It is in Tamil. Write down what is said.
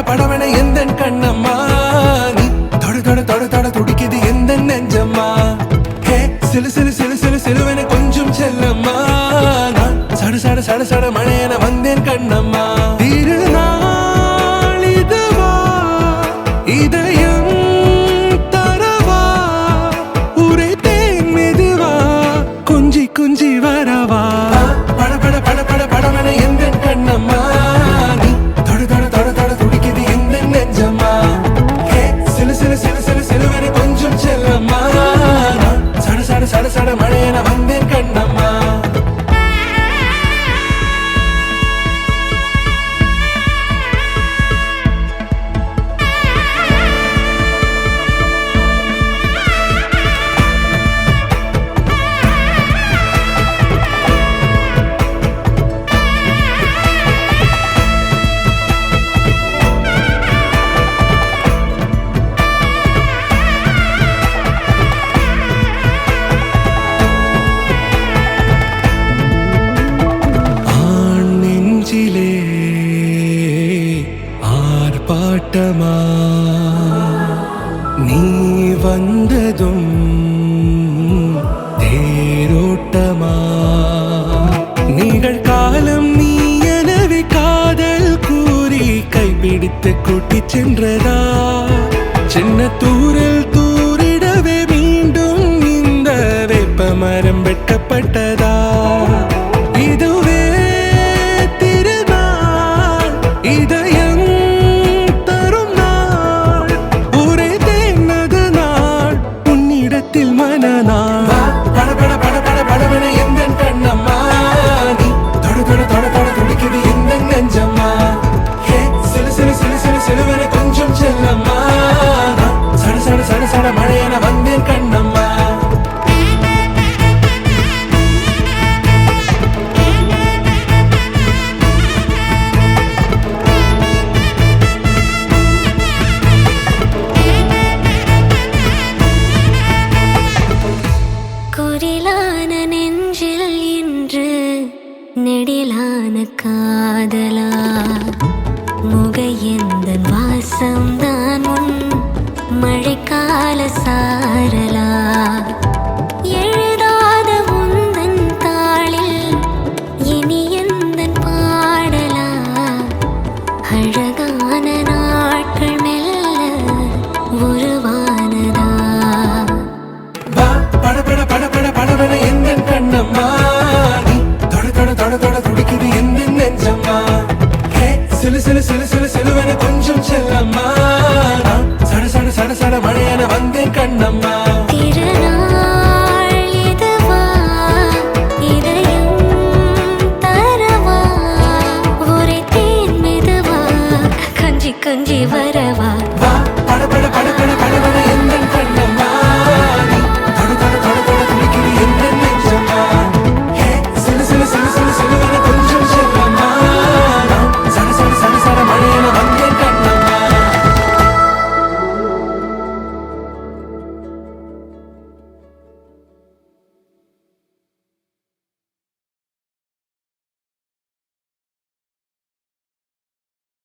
படவன எந்த கண்ணம்மா நீ தொட தொட தொட தொட துடிக்குது எந்த நெஞ்சம்மா ஹே சிலு சிலு சிலு சிலு சிலுவன கொஞ்சம் செல்லம்மா நான் சட சட சட சட மழையன வந்தேன் கண்ணம்மா திருநாள் இதுவா இதயம் தரவா உரைத்தேன் மெதுவா கொஞ்சி கொஞ்சி வரவா பட பட பட பட படவன எந்த கண்ணம்மா சட சட மழையன வந்தேன் கண்ணம்மா ஆர்ப்பாட்டமா நீ வந்ததும் தேரோட்டமா நிகழ்காலம் நீ எனவே காதல் கூறி கைப்பிடித்து கூட்டிச் சென்றதா சின்ன தூரல் தூரிடவே மீண்டும் இந்த வேப்ப மரம் வெட்டப்பட்டதா இதுவே திருநாள் இதயம் மனநாள் பட பட பட பட படவன எந்த கண்ணம்மா நீ தொட தொட தொட தொட துடிக்குது எந்த நெஞ்சம்மா ஹே சிலு சிலு சிலு சிலு சிலுவன கொஞ்சம் செல்லம்மா சட சட சட சட மழையன வந்தேன் கண்ணம்மா நெடிலான காதலா முகையெந்த வாசம்தான் உன் மழைக்கால சாரலா